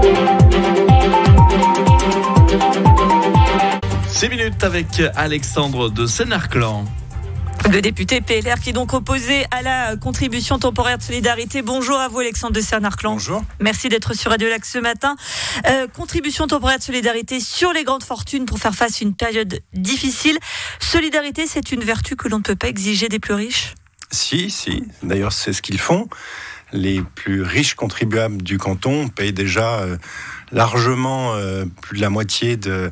6 minutes avec Alexandre de Sénarclan. Le député PLR qui est donc opposé à la contribution temporaire de solidarité. Bonjour à vous Alexandre de Sénarclan. Bonjour. Merci d'être sur Radio Lac ce matin. Contribution temporaire de solidarité sur les grandes fortunes pour faire face à une période difficile. Solidarité, c'est une vertu que l'on ne peut pas exiger des plus riches ? Si. D'ailleurs, c'est ce qu'ils font. Les plus riches contribuables du canton payent déjà largement plus de la moitié de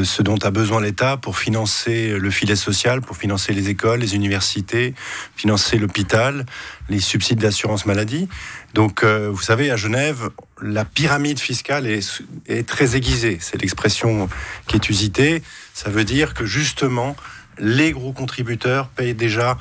ce dont a besoin l'État pour financer le filet social, pour financer les écoles, les universités, financer l'hôpital, les subsides d'assurance maladie. Donc, vous savez, à Genève, la pyramide fiscale est très aiguisée. C'est l'expression qui est usitée. Ça veut dire que, justement, les gros contributeurs payent déjà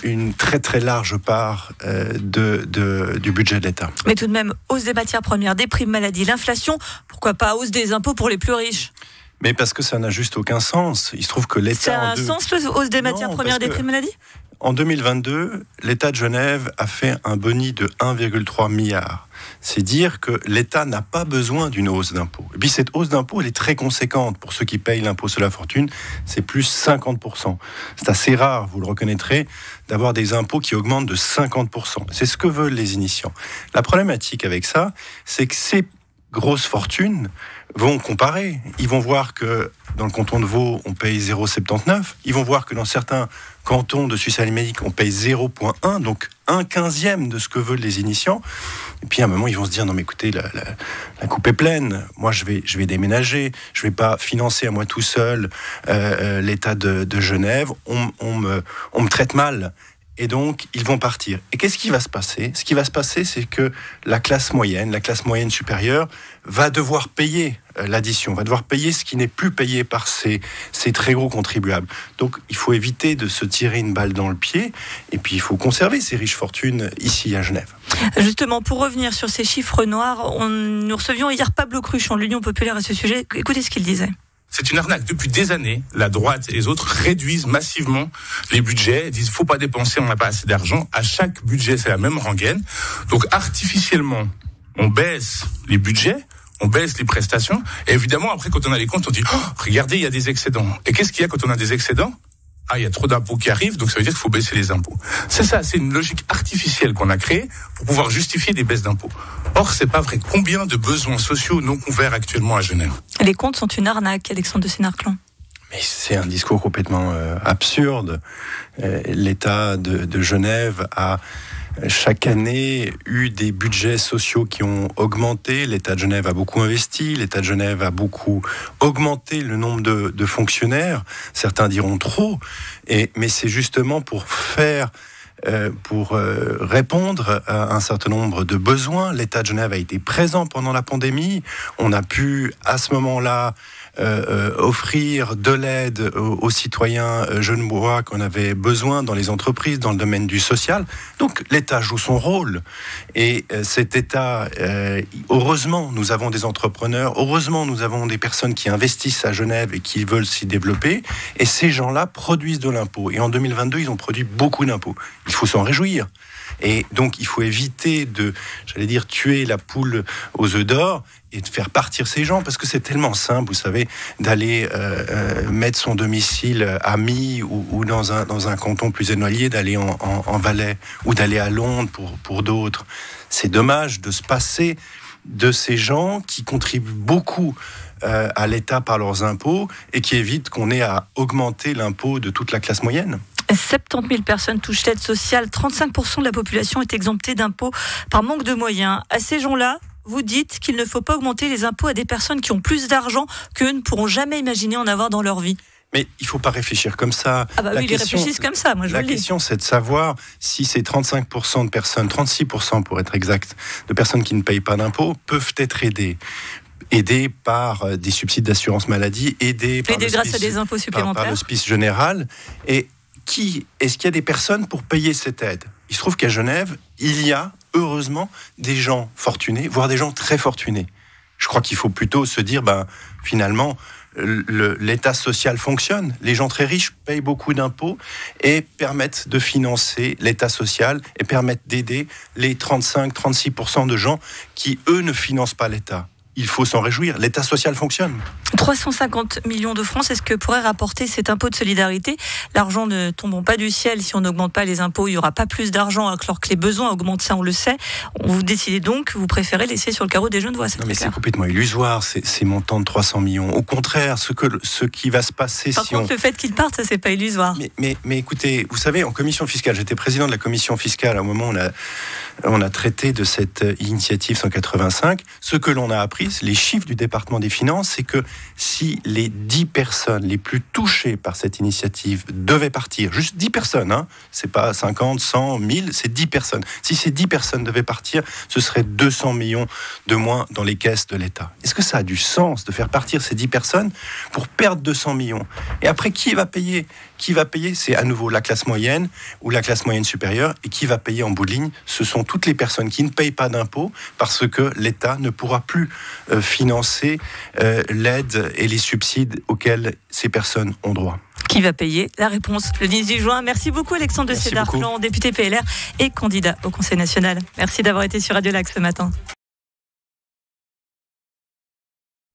une très très large part du budget de l'État. Mais tout de même, hausse des matières premières, des primes maladie, l'inflation, pourquoi pas hausse des impôts pour les plus riches ? Mais parce que ça n'a juste aucun sens. Il se trouve que l'État... Ça a un sens, la hausse des matières premières, des primes maladie ? En 2022, l'État de Genève a fait un boni de 1,3 milliard. C'est dire que l'État n'a pas besoin d'une hausse d'impôt. Et puis cette hausse d'impôt, elle est très conséquente. Pour ceux qui payent l'impôt sur la fortune, c'est plus 50%. C'est assez rare, vous le reconnaîtrez, d'avoir des impôts qui augmentent de 50%. C'est ce que veulent les initiants. La problématique avec ça, c'est que ces grosses fortunes vont comparer. Ils vont voir que dans le canton de Vaud, on paye 0,79. Ils vont voir que dans certains cantons de Suisse alémanique, on paye 0,1, donc 1/15 de ce que veulent les initiants. Et puis à un moment, ils vont se dire, non mais écoutez, la coupe est pleine. Moi, je vais déménager. Je vais pas financer à moi tout seul l'État de Genève. On me traite mal. Et donc, ils vont partir. Et qu'est-ce qui va se passer ? Ce qui va se passer, c'est que la classe moyenne supérieure, va devoir payer l'addition, va devoir payer ce qui n'est plus payé par ces très gros contribuables. Donc, il faut éviter de se tirer une balle dans le pied, et puis il faut conserver ces riches fortunes ici à Genève. Justement, pour revenir sur ces chiffres noirs, nous recevions hier Pablo Cruchon, l'Union populaire à ce sujet. Écoutez ce qu'il disait. C'est une arnaque. Depuis des années, la droite et les autres réduisent massivement les budgets. Ils disent, faut pas dépenser, on n'a pas assez d'argent. À chaque budget, c'est la même rengaine. Donc, artificiellement, on baisse les budgets, on baisse les prestations. Et évidemment, après, quand on a les comptes, on dit, oh, regardez, il y a des excédents. Et qu'est-ce qu'il y a quand on a des excédents ? Ah, il y a trop d'impôts qui arrivent, donc ça veut dire qu'il faut baisser les impôts. C'est ça, c'est une logique artificielle qu'on a créée pour pouvoir justifier des baisses d'impôts. Or, c'est pas vrai. Combien de besoins sociaux non couverts actuellement à Genève ? Les comptes sont une arnaque, Alexandre de Sénarclan. Mais c'est un discours complètement absurde. L'État de Genève a chaque année eu des budgets sociaux qui ont augmenté. L'État de Genève a beaucoup investi. L'État de Genève a beaucoup augmenté le nombre de fonctionnaires. Certains diront trop. Mais c'est justement pour répondre à un certain nombre de besoins. L'État de Genève a été présent pendant la pandémie. On a pu, à ce moment-là, offrir de l'aide aux citoyens genevois qu'on avait besoin dans les entreprises, dans le domaine du social. Donc l'État joue son rôle. Et cet État, heureusement, nous avons des entrepreneurs, heureusement, nous avons des personnes qui investissent à Genève et qui veulent s'y développer. Et ces gens-là produisent de l'impôt. Et en 2022, ils ont produit beaucoup d'impôts. Il faut s'en réjouir. Et donc, il faut éviter de, tuer la poule aux œufs d'or et de faire partir ces gens, parce que c'est tellement simple, vous savez, d'aller mettre son domicile à My ou dans un canton plus éloigné, d'aller en Valais ou d'aller à Londres pour d'autres. C'est dommage de se passer de ces gens qui contribuent beaucoup à l'État par leurs impôts et qui évitent qu'on ait à augmenter l'impôt de toute la classe moyenne. 70 000 personnes touchent l'aide sociale, 35% de la population est exemptée d'impôts par manque de moyens. À ces gens-là, vous dites qu'il ne faut pas augmenter les impôts à des personnes qui ont plus d'argent qu'eux ne pourront jamais imaginer en avoir dans leur vie. Mais il ne faut pas réfléchir comme ça. Ah bah oui, ils réfléchissent comme ça, moi je vous le dis. La question, c'est de savoir si ces 35% de personnes, 36% pour être exact, de personnes qui ne payent pas d'impôts, peuvent être aidées par des subsides d'assurance maladie, aidées grâce à des impôts supplémentaires. Par le SPIS général. Et est-ce qu'il y a des personnes pour payer cette aide ? Il se trouve qu'à Genève, il y a, heureusement, des gens fortunés, voire des gens très fortunés. Je crois qu'il faut plutôt se dire, finalement, l'État social fonctionne. Les gens très riches payent beaucoup d'impôts et permettent de financer l'État social et permettent d'aider les 35-36% de gens qui, eux, ne financent pas l'État. Il faut s'en réjouir. L'État social fonctionne. 350 millions de francs, c'est ce que pourrait rapporter cet impôt de solidarité. L'argent ne tombe pas du ciel. Si on n'augmente pas les impôts, il n'y aura pas plus d'argent, alors que les besoins augmentent, ça on le sait. Vous décidez donc, vous préférez laisser sur le carreau des Genevois. Non, mais c'est complètement illusoire, ces montants de 300 millions. Au contraire, ce qui va se passer Par contre, le fait qu'ils partent, ça c'est pas illusoire. Mais écoutez, vous savez, en commission fiscale, j'étais président de la commission fiscale au moment où on a traité de cette initiative 185. Ce que l'on a appris, les chiffres du département des finances, c'est que si les 10 personnes les plus touchées par cette initiative devaient partir, juste 10 personnes, c'est pas 50, 100, 1000, c'est 10 personnes. Si ces 10 personnes devaient partir, ce serait 200 millions de moins dans les caisses de l'État. Est-ce que ça a du sens de faire partir ces 10 personnes pour perdre 200 millions ? Et après, qui va payer ? Qui va payer ? C'est à nouveau la classe moyenne ou la classe moyenne supérieure. Et qui va payer en bout de ligne ? Ce sont toutes les personnes qui ne payent pas d'impôts parce que l'État ne pourra plus financer l'aide et les subsides auxquels ces personnes ont droit. Qui va payer ? La réponse le 18 juin. Merci beaucoup Alexandre de Sédarplan, député PLR et candidat au Conseil national. Merci d'avoir été sur Radio Lac ce matin.